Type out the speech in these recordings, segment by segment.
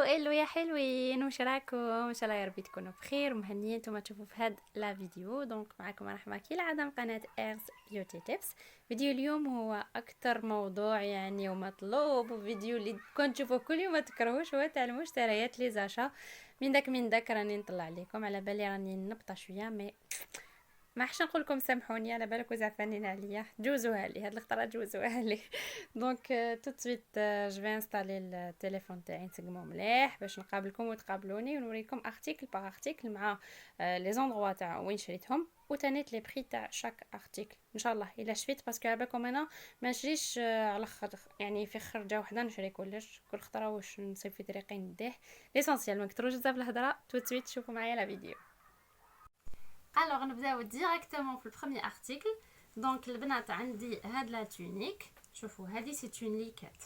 الو يا حلوين، واش راكم؟ ان شاء الله يا ربي تكونوا بخير ومهنيين نتوما تشوفوا في هاد لا فيديو. دونك معكم رحمه كالعاده من قناه ايرز بيوتي تيبس. فيديو اليوم هو اكثر موضوع يعني ومطلوب، وفيديو اللي كنت تشوفوه كل يوم ما تكرهوش، هو تاع المشتريات لي زاشا. من داك راني نطلع عليكم، على بالي راني نبطا شويه، ما حش نقول لكم سامحوني، على بالك زعفانين عليا، جوزوها لي هاد الخطره، جوزوها لي. دونك تو سويت جو في انستالي التليفون تاعي نسقمو مليح باش نقابلكم وتقابلوني ونوريكم ارتيكل باغ ارتيكل مع لي زوندروا تاع وين شريتهم وتانيت لي بري تاع شاك ارتيكل ان شاء الله الا شفيت، باسكو على بالكم انا ما نشريش على خاطر يعني في خرجه وحده نشري كلش كل خطره واش نصيب في طريقي نديه. ليسونسيال ما كثروش بزاف الهضره، تو سويت شوفوا معايا لا فيديو. الوغ نبداو ديريكتومون في البروميير ارتيكل. دونك البنات عندي هاد لا تونيك، شوفوا هادي سي تون ليكات.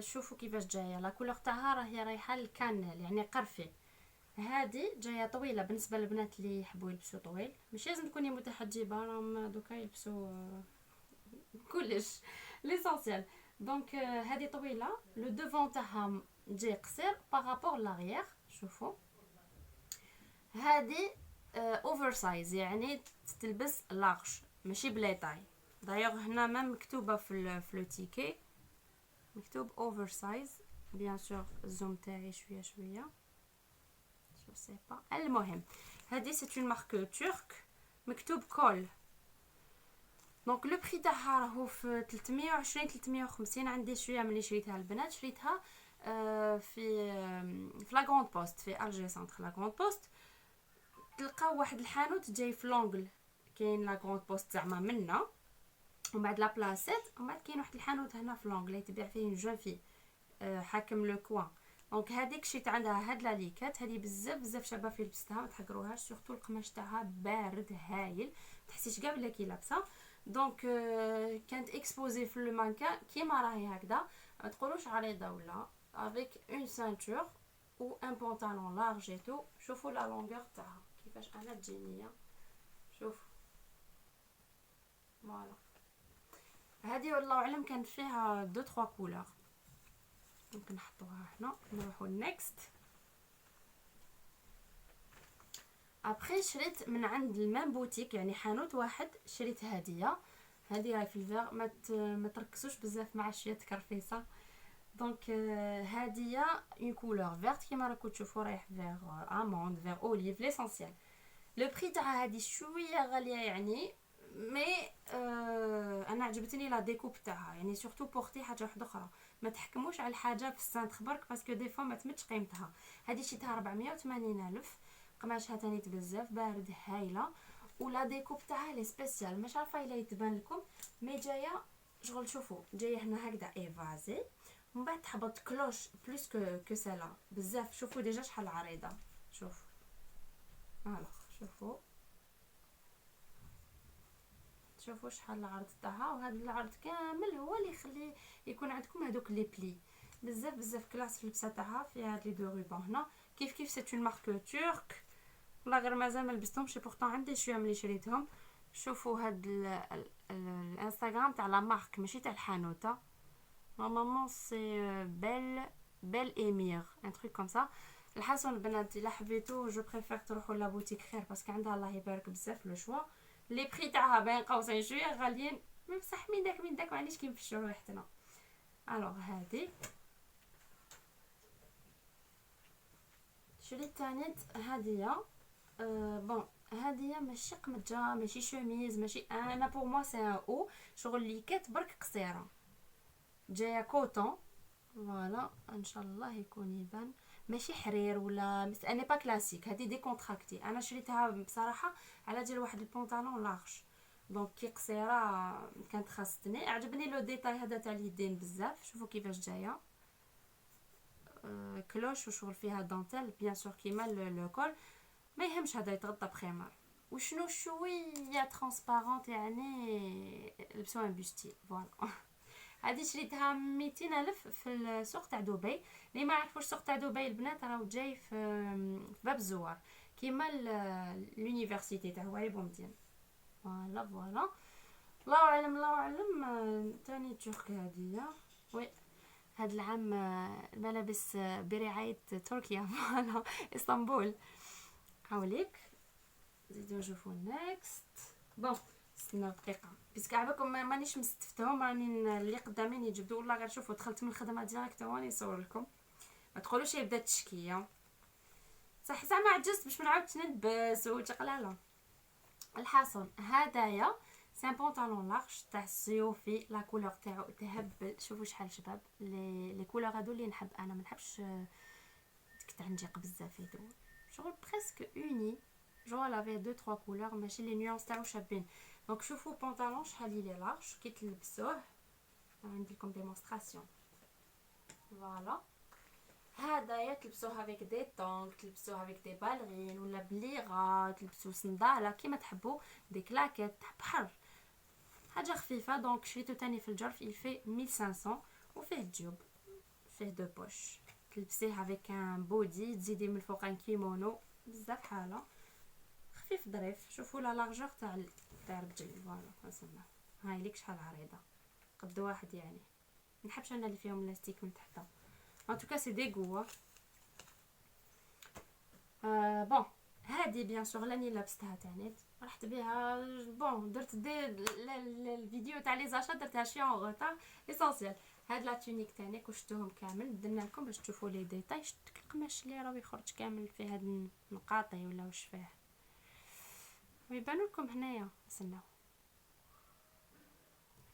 شوفوا كيفاش جايه لا كولور تاعها، راهي رايحه للكانيل يعني قرفي. هادي جايه طويله بالنسبه للبنات اللي يحبوا يلبسوا طويل، ماشي لازم تكوني متحجبه، راهم دوكا يلبسوا كلش ليسونسيال. دونك هادي طويله، لو دوفون تاعها جاي قصير بارابور لاغيير. شوفوا هادي اوفر سايز يعني تلبس لارج ماشي بلاي تاي. دايوغ هنا ما مكتوبه في لو تيكي مكتوب اوفر سايز. بيان سور الزوم تاعي شويه شويه جو سي با. المهم هادي سي اون مارك ترك مكتوب كول. دونك لو بري تاعها راهو في 320 350. عندي شويه ملي شريتها البنات، شريتها في لا غروند بوست في الجي سنتر لا غروند بوست. تلقاو واحد الحانوت جاي في لونغل، كاين لا غروند بوست زعما منا ومن بعد لا بلاسيت، ومن بعد كاين واحد الحانوت هنا في لونغل اللي تبيع فيه جون في حاكم لو كوان. دونك هذيك شيت عندها هاد لا ليكات، هذه بزاف بزاف شابه في لبستها، ما تحقروهاش، سورتو القماش تاعها بارد هايل، تحسيش كاع بلا كي لابسه. دونك كانت اكسبوزي في لو مانكان كيما راهي هكذا، ما تقولوش عريضه ولا، افيك اون سانتور و ان بونطالون لارج اي تو. شوفوا لا لونغور تاعها كيفاش انا تجيني، شوف فوالا. هذه والله اعلم كانت فيها دو تخوا كولور. ممكن نحطوها هنا. نروحوا نيكست. ابري شريت من عند المام بوتيك يعني حانوت واحد، شريت هديه. هذه راهي في الفير، ما تركزوش بزاف مع شويه كرفيصه. دونك هديه اون كولور فيرت كيما راكم تشوفوا، رايح فير اموند فير اوليف ليسونسيال. لو بري تاع هذه شويه غاليه يعني، مي انا عجبتني لا ديكوب تاعها يعني، سورتو بورتي حاجه واحده اخرى. ما تحكموش على الحاجه في السانتر برك، باسكو دي فوا ما تمتش قيمتها. هذه شيتها 480 الف، قماشها تانيت بزاف بارد هايله، ولا ديكوب تاعها لي سبيسيال، مش عارفه الا يتبان لكم، مي جايه شغل. شوفوا جايه هنا هكذا ايفازي، ومن بعد تحبط كلوش بلوس كو سالا بزاف. شوفوا ديجا شحال عريضه، شوف فوالا. شوفوا شحال العرض تاعها، وهذا العرض كامل هو اللي يخلي يكون عندكم هذوك لي بلي بزاف بزاف كلاس في اللبسه تاعها. فيها هاد لي دو روبون هنا كيف سي اون مارك ترك. والله غير مازال ما لبستهمش، بورطون عندي شويه ملي شريتهم. شوفوا هاد الانستغرام تاع لا مارك ماشي تاع الحانوته، نورمالمون سي بيل ايمير ان تروك كوم سا. الحسن البنات الا حبيتو جو بريفير تروحوا لا بوتيك خير، باسكو عندها الله يبارك بزاف لو شوا. لي بري تاعها بين قوسين شويه غاليين، مي بصح من داك معليش كينفشوا ريحتنا. الوغ هادي شريت تانيت هديه. بون هديه ماشي قمجه ماشي شوميز ماشي، انا بور موا سي ان او شغل ليكات برك قصيره، جايه كوتون. فوالا ان شاء الله يكون يبان، ماشي حرير ولا اني با كلاسيك، هذه دي كونتراكتي. انا شريتها بصراحه على جال واحد البونطالون لارج، دونك كي قصيره كانت خاصتني. عجبني لو ديتاي هذا تاع اليدين بزاف. شوفوا كيفاش جايه كلوش وشغل فيها دانتيل بيان سور كيما لو كول. ما يهمش هذا يتغطى بخمار وشنو شويه ترانسبارونت يعني لبسوها بوستيل فوالا. هذه شريتها 200 الف في السوق تاع دبي. اللي ما يعرفوش السوق تاع دبي البنات راهو جاي في باب الزوار كيما لونيفرسيتي تاع هواري بومدين. فوالا الله اعلم تاني ترك هديه. وي هاد العام الملابس برعاية تركيا فوالا اسطنبول. هاوليك نزيدو نشوفو نيكست. بون استناو دقيقه باسكو عباكم مانيش مستفتهم، راني اللي قدامي يجبدوا والله غير شوفوا دخلت من الخدمه ديريكت واني نصور لكم، ما تقولوش هي بدات تشكيه صح زعما عجزت باش ما نعاودش نلبس وتقلاله. الحاصل هدايا سي ان بونطالون لارج تاع الصيوفي، لا كولور تاعو تهبل. شوفوا شحال شباب لي كولور هادو اللي نحب انا، ما نحبش ديك تاع نجيق بزاف هادو، شغل بريسك اوني جو لا في دو تروا كولور ماشي لي نيونس تاعو شابين. دونك شوفوا بونطالون شحال لي لارج كي تلبسوه، ندير لكم ديمونستراسيون. فوالا هدايا تلبسوها افيك دي طونك، تلبسوها افيك دي بالغين ولا بليغه، تلبسو صنداله كيما تحبوا، دي كلاكيت بحر، حاجه خفيفه. دونك شريتو تاني في الجرف يفي 1500 وفيه جيوب، فيه دو بوش، تلبسيه افيك ان بودي، تزيدي من الفوق ان كيمونو بزاف حاله خفيف ظريف. شوفوا لا لارجور تاع الرجل فوالا نسمع هاي ليك شحال عريضه قد واحد يعني، نحبش انا اللي فيهم لاستيك من تحت. ان توكا سي دي غوا بون. هادي بيان سور راني لابستها تاني، رحت بها بون درت دي الفيديو تاع لي زاشا درتها شويه اون روتار اسونسيال. هاد لا تونيك تاني وشفتوهم كامل درنا لكم باش تشوفوا لي ديتاي. شفت القماش اللي راه يخرج كامل فيه هاد النقاطي ولا واش فيه ويبانوا لكم هنايا. استناو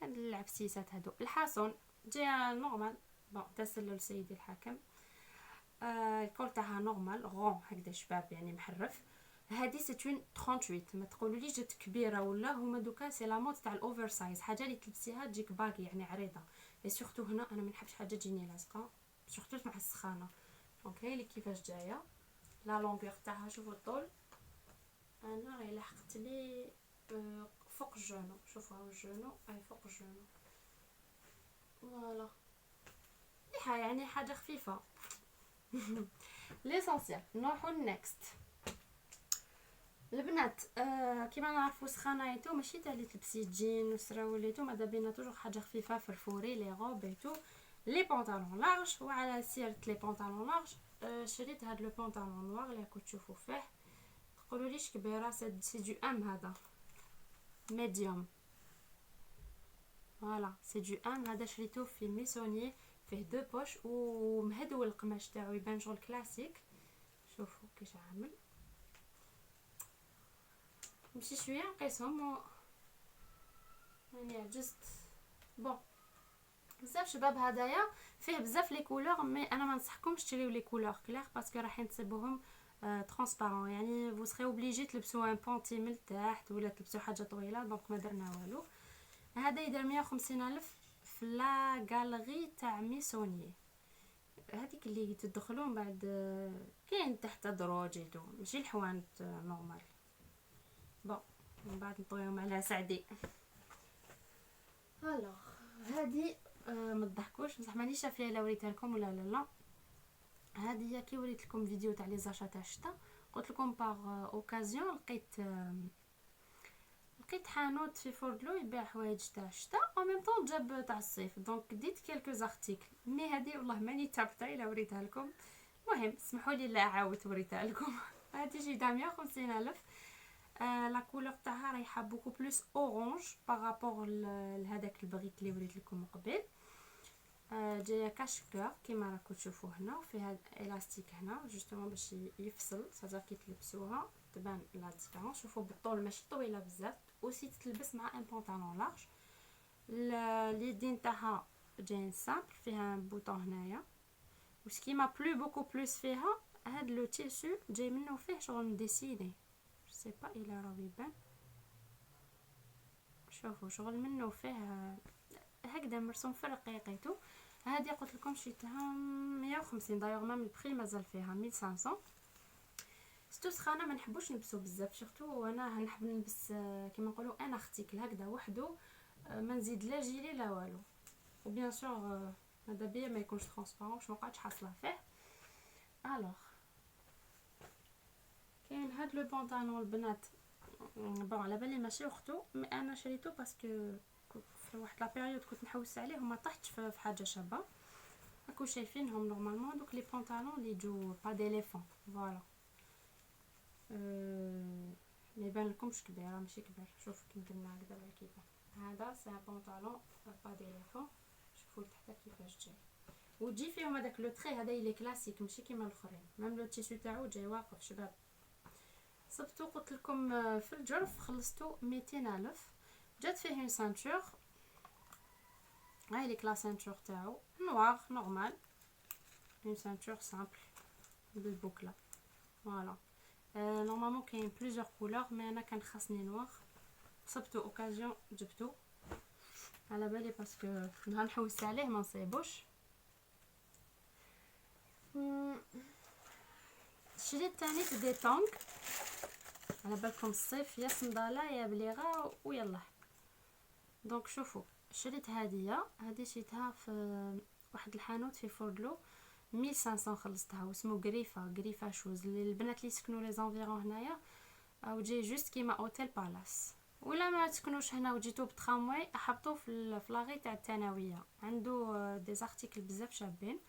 هاد العبسيسات هادو الحاصن جايه نورمال بون تسلل سيدي الحاكم. الكول تاعها نورمال غون هكذا شباب يعني محرف. هذه سيتون 38 ما تقولوليش جات كبيره ولا هما دوكا سي لا مود تاع الاوفر سايز، حاجه اللي تلبسيها تجيك باغي يعني عريضه. اي سورتو هنا انا ما نحبش حاجه تجيني لاصقه سورتو مع السخانه. دونك هاي اللي كيفاش جايه لا لونغور تاعها. شوفوا الطول انا غير لحقت لي فوق الجونو، شوفوا هاو الجونو اي فوق الجونو فوالا يعني حاجه خفيفه. ليسونسيال نروحو نيكست. البنات كيما نعرفوا سخانه ايتو ماشي تاع اللي تلبسي جين وسراول ايتو، ماذا بينا توجور حاجه خفيفه فرفوري لي غوب ايتو لي بونطالون لارج. وعلى سيره لي بونطالون لارج شريت هاد لو بونطالون نوار اللي راكم تشوفوا فيه، تقولوا ليش كبيره سي دو ام هذا ميديوم فوالا سي دو ام. هذا شريته في ميسوني فيه دو بوش ومهدول القماش تاعو يبان شغل كلاسيك. شوفوا كيش عامل نمشي شويه نقيسهم يعني عجزت. بون بزاف شباب هدايا فيه بزاف لي كولور، مي انا ما ننصحكمش تشريو لي كولور كلير باسكو راح ينصبوهم ترونسبارون يعني فو سري اوبليجي تلبسوا ان بونتي من التحت ولا تلبسوا حاجه طويله. دونك ما درنا والو. هذا يدير 150 الف في لا غاليري تاع ميسوني، هذيك اللي تدخلون بعد كاين تحت دروج يدو ماشي الحوانت نورمال. بون من بعد نطويهم على سعدي. الوغ هذه ما تضحكوش بصح مانيش شافيه لا وريتها لكم ولا لا. هذه هي كي وريت لكم فيديو تاع لي زاشا تاع الشتا، قلت لكم باغ اوكازيون لقيت حانوت في فوردلو يبيع حوايج تاع الشتا او ميم طون جاب تاع الصيف. دونك ديت كيلكو زارتيكل مي هذه والله ماني تابطه الا وريتها لكم. المهم اسمحوا لي لا عاودت وريتها لكم. هذه جيدها 150 الف. لا كولور تاعها رايحه بوكو بلوس اورانج بارابور لهذاك البغيت اللي وريت لكم قبل. جايه كاشكور كيما راكم تشوفوا هنا، وفيها الاستيك هنا جوستومون باش يفصل صافي كي تلبسوها تبان لا ديفيرونس. شوفوا بالطول ماشي طويله بزاف اوسي تلبس مع ان بونطالون لارج. اليدين تاعها جايين سامبل فيها بوطون هنايا. وسكيما بلو بوكو بلوس فيها هاد لو تيسو جاي منه فيه شغل ديسيني سي با الى راه يبان. شوفوا شغل منه فيه هكذا مرسوم في رقيقيته. هذه قلت لكم شريتها 150 دايوغ مام البري مازال فيها 1500. ستو سخانه ما نحبوش نلبسو بزاف سورتو انا نحب نلبس كيما نقولوا انا ارتيكل هكذا وحده ما نزيد لا جيلي لا والو. وبيان سور هذا بيا ما يكونش ترونسبارون باش ما نقعدش حاصله فيه. الوغ كاين هاد لو بونطالون البنات بون على بالي ماشي وقتو مي انا شريته باسكو في واحد لا بيريود كنت نحوس عليه وما طحتش في حاجه شابه. راكو شايفينهم نورمالمون دوك لي بونطالون اللي يجو با ديليفون فوالا. ما يبان لكمش كبيره ماشي كبير، شوفوا كي درنا هكذا بلا كيبان. هذا سي بونطالون با ديليفون، شوفوا تحت كيفاش جاي وتجي فيهم هذاك لو تري، هذا لي كلاسيك ماشي كيما الاخرين. ميم لو تيشو تاعو جاي واقف شباب. صبتو قلت لكم في الجرف خلصتو 200 الف. جات فيه اون سانتور، هاي لي كلا سانتور تاعو نوار نورمال، اون سانتور سامبل بالبوكلا فوالا. نورمالمون كاين بليزيور كولور مي انا كان خاصني نوار، صبتو اوكازيون جبتو على بالي باسكو نهار نحوس عليه ما نصيبوش. شريت تاني دي طونغ، على بالكم الصيف يا صنداله يا بليغه ويلا. دونك شوفوا شريت هذه شريتها في واحد الحانوت في فوردلو 1500 خلصتها، واسمو غريفا شوز للبنات اللي يسكنوا لي زونفيرون هنايا، او جاي جوست كيما اوتيل بالاس. ولا ما تسكنوش هنا وجيتو بترامواي احبطوا في لاغي تاع الثانويه، عنده دي زارتيكل بزاف شابين.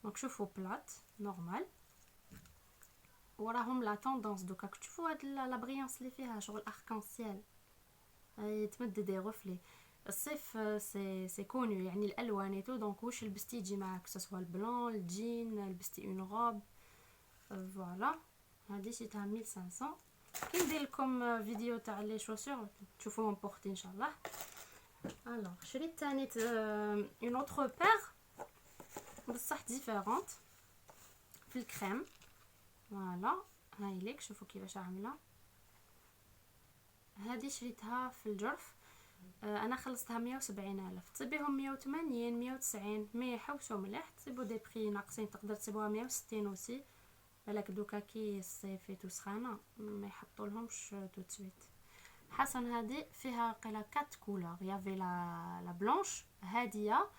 دونك شوفوا بلات نورمال، وراهم لا طوندونس دوكا تشوفوا هاد لا بريونس اللي فيها شغل اركانسيال، تمد دي غفلي. الصيف سي كونو يعني الالوان ايتو، دونك واش لبستي يجي معاك سواء البلون الجين لبستي اون روب فوالا. هادي شريتها 1500. كي ندير لكم فيديو تاع لي شوسور تشوفوهم بورتي ان شاء الله. الوغ شريت تاني اون اوتر بير بصح ديفيرونت في الكريم فوالا. هاي ليك شوفوا كيفاش عامله. هذه شريتها في الجرف، انا خلصتها 170 الف. تصيبيهم 180 190 مي حوسوا مليح، تصيبوا دي بري ناقصين، تقدر تصيبوها 160 اوسي. بالك دوكا كي الصيف سخانه ما يحطوا لهمش تو تسويت. حسن هذه فيها قيله 4 كولور، يافي لا بلونش هاديه،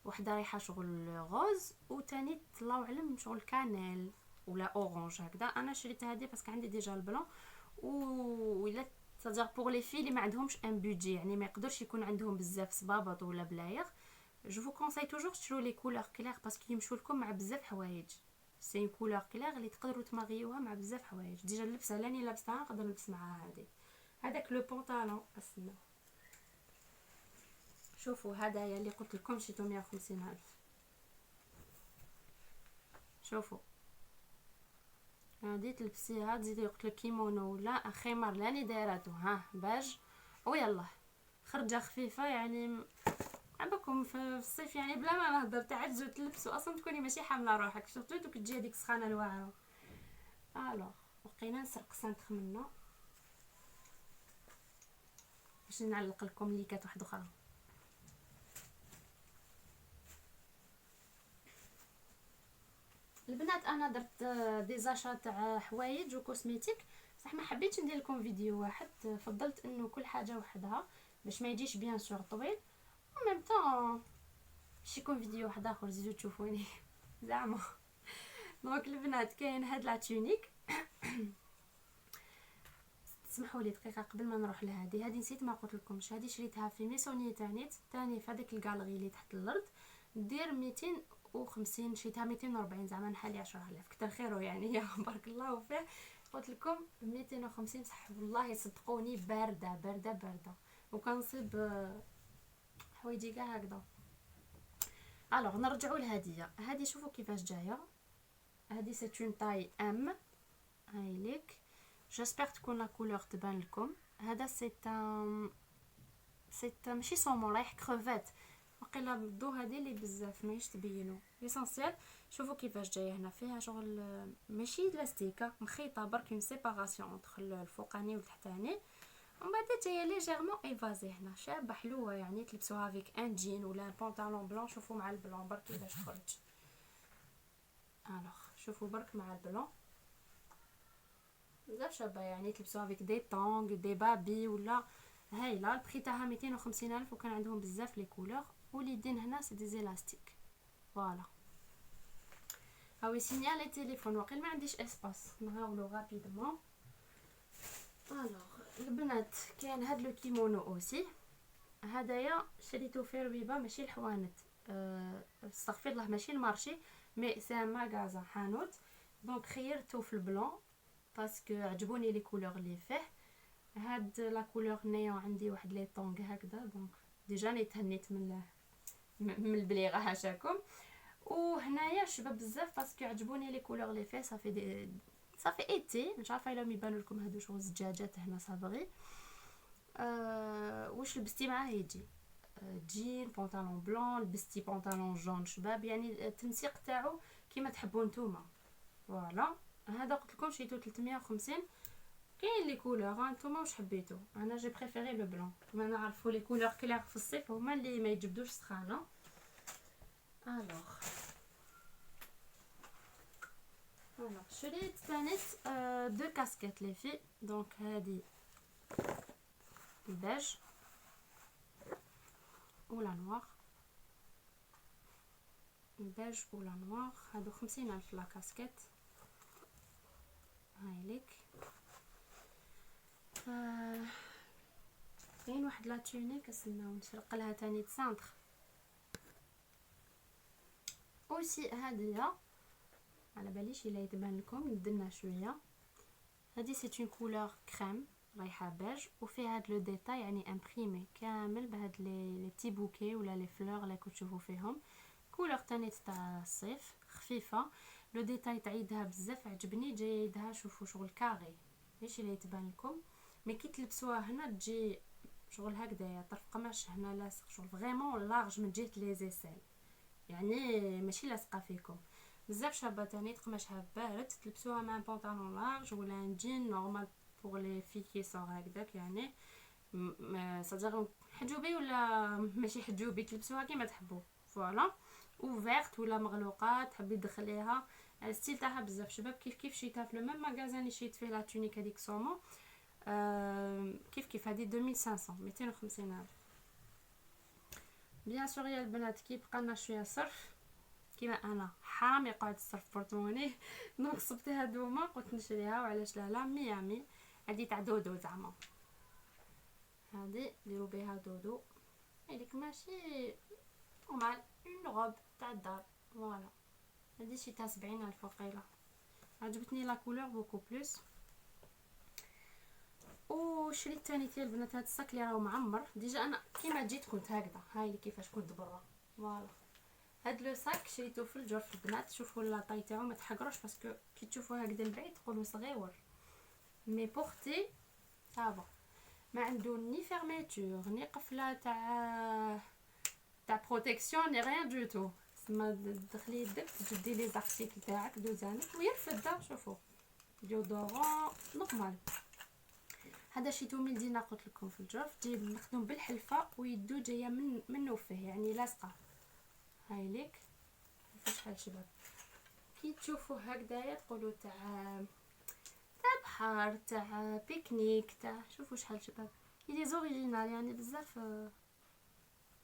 وحده رايحه شغل غوز، وتاني الله اعلم شغل كانيل ولا اورانج هكذا. انا شريت هذه باسكو عندي ديجا البلون، ولا تادير بور لي في اللي ما عندهمش ان بودجي، يعني ما يقدرش يكون عندهم بزاف صبابط ولا بلايغ. جو فو كونساي توجور تشرو لي كولور كلير باسكو يمشوا لكم مع بزاف حوايج. سي كولور كلير اللي تقدروا تماغيوها مع بزاف حوايج. ديجا اللبسه لاني لابسها نقدر نلبس معاها هذه. هذاك لو بونطالون اسمه شوفوا هدايا اللي قلت لكم شيتو 150 الف. شوفوا هادي تلبسيها تزيدي قلت لك كيمونو ولا خمار لاني دايراتو ها باج ويلا خرجه خفيفه، يعني عباكم في الصيف يعني بلا ما نهضر تعجزوا تلبسوا اصلا تكوني ماشي حامله روحك، شفتوا دوك تجي هذيك السخانه الواعره. الوغ بقينا نسرق سنتخ منا باش نعلق لكم ليكات واحده اخرى. البنات انا درت دي زاشا تاع حوايج وكوسميتيك، بصح ما حبيتش ندير لكم فيديو واحد، فضلت انه كل حاجه وحدها باش ما يجيش بيان سور طويل، وميم طون باش يكون فيديو واحد اخر زيدو تشوفوني زعما. دونك البنات كاين هاد لا تونيك. تسمحوا لي دقيقه قبل ما نروح لهذه نسيت ما قلت لكمش، هذه شريتها في ميسونيه تانيت تاني في هذيك الكاليري اللي تحت الارض، دير 250 شريتها 240 زعما نحالي 10000 كتر خيرو يعني يا بارك الله فيه. قلت لكم 250 صح والله صدقوني بارده بارده بارده، وكنصيب حوايجي كاع هكذا. الوغ نرجعوا لهديه. هذه شوفوا كيفاش جايه، هذه سي اون تاي ام، هاي ليك جيسبر تكون لا كولور تبان لكم. هذا سي ماشي صومون رايح كروفيت، وقيلا بالضو هذه اللي بزاف ماهيش تبينوا ليسونسيال. شوفوا كيفاش جايه هنا، فيها شغل ماشي لاستيكه مخيطه برك اون سيباراسيون انتر الفوقاني والتحتاني، ومن بعد جايه ليجيرمون ايفازي هنا شابه حلوه، يعني تلبسوها فيك ان جين ولا ان بونطالون بلون. شوفوا مع البلون برك كيفاش تخرج. الوغ شوفوا برك مع البلون بزاف شابه، يعني تلبسوها فيك دي طونغ دي بابي ولا هايله. البري تاعها 250 الف، وكان عندهم بزاف لي كولور، واليدين هنا سي دي زيلاستيك فوالا. هاوي سينيالي تليفون واقيلا ما عنديش اسباس نغاولو غابيدمون. الوغ البنات كاين هاد لو كيمونو اوسي، هدايا شريتو في رويبه ماشي الحوانت، استغفر الله ماشي المارشي مي سي ان ماغازا حانوت. دونك خيرته في البلون باسكو عجبوني لي كولور اللي فيه. هاد لا كولور نيون عندي واحد لي طونغ هكذا، دونك ديجا ني تهنيت من البليغه هاشاكم. وهنايا شباب بزاف باسكو عجبوني لي كولور اللي فيه. صافي ايتي مش عارفه الا يبانوا لكم هادو شغل الزجاجات هنا صابغي. واش لبستي معاه يجي جين بونطالون بلون، لبستي بونطالون جون شباب، يعني التنسيق تاعو كيما تحبوا نتوما. فوالا هذا قلت لكم شريتو 350. كاين لي كولور نتوما واش حبيتو، انا جي بريفيري لو بلون. كما نعرفوا لي كولور كلير في الصيف هما اللي ما يجبدوش سخانه. الوغ شريت ثانيت دو كاسكيت لي في. دونك هذه البيج ولا نوار، البيج ولا نوار. هادو 50,000 لا كاسكيت. هاي ليك. كاين واحد لا تونيك استناو نشرق لها تاني سانتر اوسي. هادية على باليش الا يتبان لكم ندلنا شويه. هادي سي اون كولور كريم رايحه بيج وفيها هاد لو ديتاي يعني امبريمي كامل بهاد لي بتي بوكي ولا لي فلور اللي كنتو تشوفوا فيهم. كولور تاني تاع الصيف خفيفه. لو ديتاي تاع يدها بزاف عجبني، جايه يدها شوفوا شغل كاري ماشي اللي يتبان لكم، مي كي تلبسوها هنا تجي شغل هكذايا طرف قماش هنا لاصق شغل فريمون لارج من جهه لي زيسيل، يعني ماشي لاصقه فيكم بزاف شابه. تاني قماشها بارد تلبسوها مع بونطالون لارج ولا ان جين نورمال بوغ لي في كي صور هكذاك، يعني صدق حجوبي ولا ماشي حجوبي تلبسوها كيما تحبوا. فوالا اوفيرت ولا مغلوقه تحبي تدخليها. الستيل تاعها بزاف شباب كيف شيتها في لو ميم ماغازان اللي شيت فيه لا تونيك هذيك سومو. كيف هذه 2500 250,000. بيان سور يا البنات كي بقى شويه صرف كيما انا حرام يقعد الصرف بورتموني دونك صبت هادوما قلت نشريها وعلاش لا ميامي. هادي تاع دودو زعما، هادي ديروا بها دودو هذيك ماشي نورمال اون روب تاع الدار. فوالا هادي شي تاع 70,000 وقيله. عجبتني لا كولور بوكو بلوس. وشريت ثاني تاع البنات هاد الصاك اللي راهو معمر ديجا. انا كيما جيت كنت هكذا هاي كيفاش كنت برا. فوالا هاد لو صاك شريته في الجرف البنات. شوفوا لاطاي تاعو ما تحقروش باسكو كي تشوفوه هكذا البعيد تقولوا صغيور مي بورتي صافا. ما عنده ني فيرميتور ني قفله تاع بروتيكسيون ني ريان دو تو. تسمى تدخلي يدك تجدي لي زارتيكل تاعك دوزانك ويرفد. شوفوا ديودورون نورمال. هذا شيتو من دينا قلت لكم في الجرف جايب مخدوم بالحلفه ويدو جايه منه فيه يعني لاصقه. هاي ليك شحال شباب كي تشوفوا هكذايا تقولوا تاع بحر تاع بيكنيك تاع. شوفوا شحال شباب لي زوريجينال يعني بزاف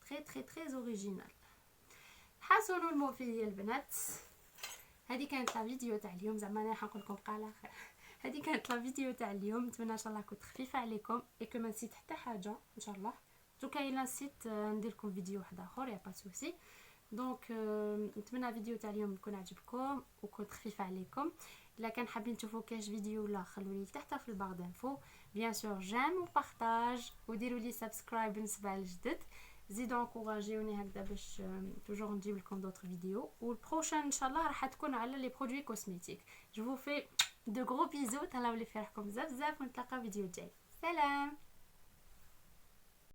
تري تري تري زوريجينال. حاسونوا الموفي يا البنات. هذه كانت لا فيديو تاع اليوم زعما انا حنقول لكم بقى على خير. هذه كانت لا فيديو تاع اليوم. نتمنى ان شاء الله كنت خفيفه عليكم اي ما نسيت حتى حاجه ان شاء الله. دوكا الا نسيت ندير لكم فيديو واحد اخر يا با سوسي. دونك نتمنى الفيديو تاع اليوم يكون عجبكم وكنت خفيفه عليكم. الا كان حابين تشوفوا كاش فيديو ولا خلوا لي تحت في البار دانفو بيان سور جيم وبارطاج وديروا لي سبسكرايب بالنسبه للجدد. زيدوا انكوراجيوني هكذا باش توجور نجيب لكم دوطر فيديو. والبروشان ان شاء الله راح تكون على لي برودوي كوسميتيك. جو فو في دو غرو بيزو تهلاو لي فرحكم بزاف ونتلاقاو فيديو جاي. سلام.